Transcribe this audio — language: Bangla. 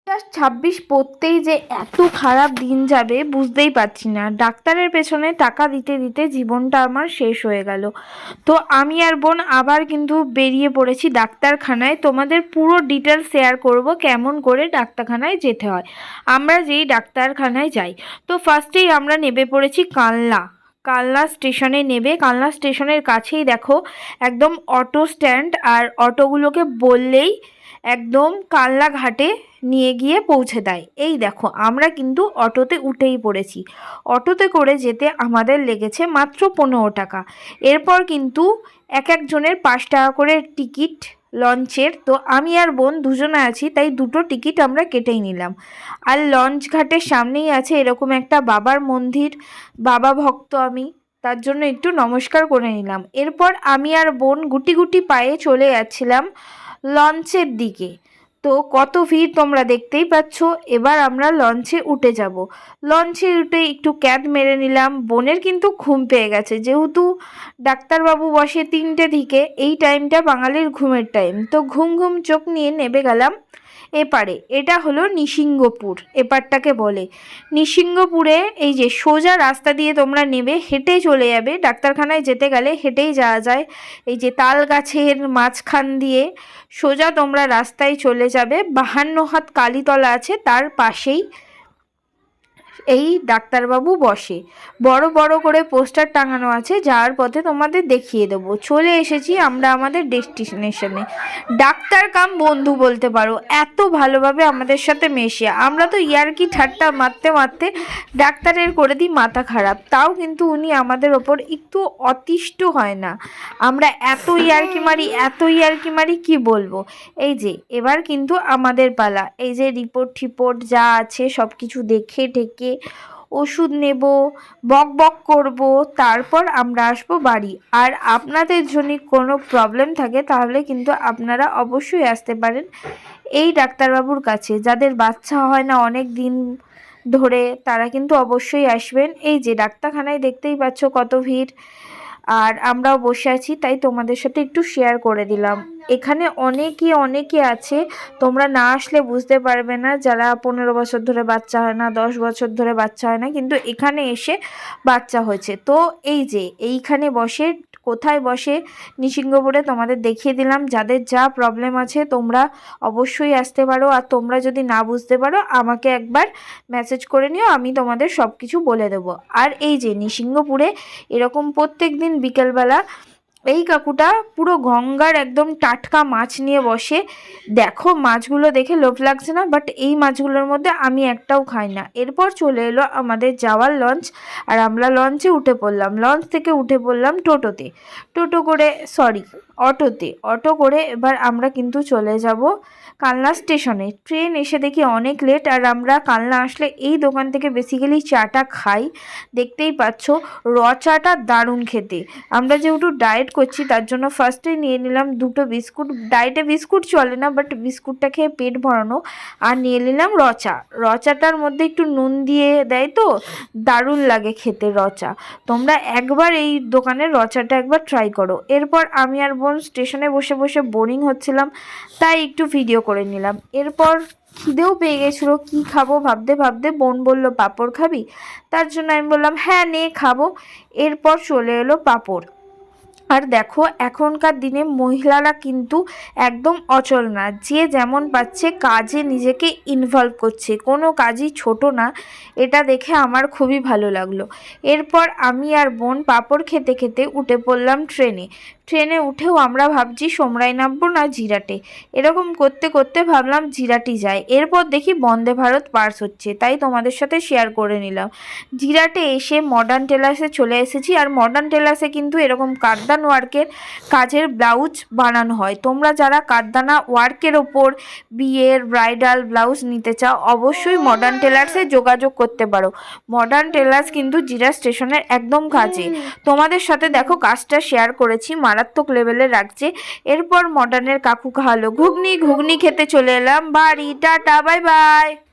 2026 পড়তেই যে এত খারাপ দিন যাবে বুঝতেই পারছি না। ডাক্তারের পেছনে টাকা দিতে দিতে জীবনটা আমার শেষ হয়ে গেল। তো আমি আর বোন আবার কিন্তু বেরিয়ে পড়েছি ডাক্তারখানায়। তোমাদের পুরো ডিটেলস শেয়ার করব কেমন করে ডাক্তারখানায় যেতে হয়, আমরা যেই ডাক্তারখানায় যাই। তো ফার্স্টেই আমরা নেমে পড়েছি কালনা স্টেশনে। কালনা স্টেশনের কাছেই দেখো একদম অটো স্ট্যান্ড, আর অটোগুলোকে বললেই একদম কালনা ঘাটে নিয়ে গিয়ে পৌঁছে দেয়। এই দেখো আমরা কিন্তু অটোতে উঠেই পড়েছি। অটোতে করে যেতে আমাদের লেগেছে মাত্র 15 টাকা। এরপর কিন্তু একজনের 5 টাকা করে টিকিট লঞ্চের। তো আমি আর বোন দুজনে আছি, তাই দুটো টিকিট আমরা কেটেই নিলাম। আর লঞ্চ ঘাটের সামনেই আছে এরকম একটা বাবার মন্দির, বাবা ভক্ত আমি, তার জন্য একটু নমস্কার করে নিলাম। এরপর আমি আর বোন গুটি গুটি পায়ে চলে যাচ্ছিলাম লঞ্চের দিকে। তো কত ভিড় তোমরা দেখতেই পাচ্ছ। এবার আমরা লঞ্চে উঠে যাব। লঞ্চে উঠে একটু ক্যাদ মেরে নিলাম। বোনের কিন্তু ঘুম পেয়ে গেছে, যেহেতু ডাক্তারবাবু বসে 3টে দিকে, এই টাইমটা বাঙালির ঘুমের টাইম। তো ঘুম ঘুম চোখ নিয়ে নেমে গেলাম এপারে। এটা হলো নিসিংহপুর, এপারটাকে বলে নিসিংহপুরে। এই যে সোজা রাস্তা দিয়ে তোমরা নেবে, হেঁটে চলে যাবে। ডাক্তারখানায় যেতে গেলে হেঁটেই যাওয়া যায়। এই যে তাল গাছের মাঝখান দিয়ে সোজা তোমরা রাস্তায় চলে যাবে। 52 হাত কালীতলা আছে, তার পাশেই এই ডাক্তারবাবু বসে। বড় বড় করে পোস্টার টাঙানো আছে, যাওয়ার পথে তোমাদের দেখিয়ে দেবো। চলে এসেছি আমরা আমাদের ডেস্টিনেশনে। ডাক্তার কাম বন্ধু বলতে পারো, এত ভালোভাবে আমাদের সাথে মেশে। আমরা তো ইয়ার্কি ঠাট্টা মারতে মারতে ডাক্তারের করে দিই মাথা খারাপ, তাও কিন্তু উনি আমাদের ওপর একটু অতিষ্ঠ হয় না। আমরা এত ইয়ার্কি মারি কি বলবো। এই যে এবার কিন্তু আমাদের পালা। এই যে রিপোর্ট যা আছে সব কিছু দেখে ঠেকে ওষুধ নেব, বক বক করব, তারপর আমরা আসবো বাড়ি। আর আপনাদের যদি কোনো প্রবলেম থাকে তাহলে কিন্তু আপনারা অবশ্যই আসতে পারেন এই ডাক্তারবাবুর কাছে। যাদের বাচ্চা হয় না অনেক দিন ধরে, তারা কিন্তু অবশ্যই আসবেন। এই যে ডাক্তারখানায় দেখতেই পাচ্ছ কত ভিড়, আর আমরাও বসে আছি, তাই তোমাদের সাথে একটু শেয়ার করে দিলাম। এখানে অনেকে আছে, তোমরা না আসলে বুঝতে পারবে না। যারা 15 বছর ধরে বাচ্চা হয় না, 10 বছর ধরে বাচ্চা হয় না, কিন্তু এখানে এসে বাচ্চা হয়েছে। তো এই যে এইখানে বসে, কোথায় বসে নিসিংহপুরে তোমাদের দেখিয়ে দিলাম। যাদের যা প্রবলেম আছে তোমরা অবশ্যই আসতে পারো। আর তোমরা যদি না বুঝতে পারো আমাকে একবার মেসেজ করে নিও, আমি তোমাদের সব কিছু বলে দেবো। আর এই যে নিসিংহপুরে এরকম প্রত্যেক দিন বিকেলবেলা এই কাকুটা পুরো গঙ্গার একদম টাটকা মাছ নিয়ে বসে। দেখো মাছগুলো দেখে লোভ লাগছে না, বাট এই মাছগুলোর মধ্যে আমি একটাও খাই না। এরপর চলে এলো আমাদের যাওয়ার লঞ্চ, আর আমরা লঞ্চে উঠে পড়লাম। লঞ্চ থেকে উঠে পড়লাম অটো করে এবার আমরা কিন্তু চলে যাব কালনা স্টেশনে। ট্রেন এসে দেখি অনেক লেট, আর আমরা কালনা আসলে এই দোকান থেকে বেসিক্যালি চাটা খাই। দেখতেই পাচ্ছ র চাটা দারুণ খেতে। আমরা যেহেতু ডায়েট করছি তার জন্য ফার্স্টেই নিয়ে নিলাম 2টো বিস্কুট। ডায়েটে বিস্কুট চলে না, বাট বিস্কুটটা খেয়ে পেট ভরানো। আর নিয়ে নিলাম রচাটার মধ্যে একটু নুন দিয়ে দেয়, তো দারুণ লাগে খেতে রচা। তোমরা একবার এই দোকানের রচাটা একবার ট্রাই করো। এরপর আমি আর বোন স্টেশনে বসে বসে বোরিং হচ্ছিলাম, তাই একটু ভিডিও করে নিলাম। এরপর খিদেও পেয়ে গেছিলো, কি খাবো ভাবতে ভাবতে বোন বলল পাঁপড় খাবি, তার জন্য আমি বললাম হ্যাঁ নে খাবো। এরপর চলে এলো পাঁপড়। আর দেখো এখনকার দিনে মহিলারা কিন্তু একদম অচল না, যে যেমন পাচ্ছে কাজে নিজেকে ইনভলভ করছে, কোনো কাজই ছোট না। এটা দেখে আমার খুবই ভালো লাগলো। এরপর আমি আর বোন পাঁপড় খেতে খেতে উঠে পড়লাম ট্রেনে উঠেও আমরা ভাবছি সোমরায় নামবো না জিরাটে। এরকম করতে করতে ভাবলাম জিরাটি যায়। এরপর দেখি বন্দে ভারত পাস হচ্ছে, তাই তোমাদের সাথে শেয়ার করে নিলাম। জিরাটে এসে মডার্ন টেলার্সে চলে এসেছি। আর মডার্ন টেলার্সে কিন্তু এরকম কারদান ওয়ার্কের কাজের ব্লাউজ বানানো হয়। তোমরা যারা কারদানা ওয়ার্কের ওপর বিয়ের ব্রাইডাল ব্লাউজ নিতে চাও অবশ্যই মডার্ন টেলার্সে যোগাযোগ করতে পারো। মডার্ন টেলার্স কিন্তু জিরা স্টেশনের একদম কাছে। তোমাদের সাথে দেখো কাজটা শেয়ার করেছি, মারাত্মক লেভেলে রাখছে। এরপর মডার্নের কাকু খাওয়ালো ঘুগনি খেতে চলে এলাম বাড়ি। Tata, bye bye.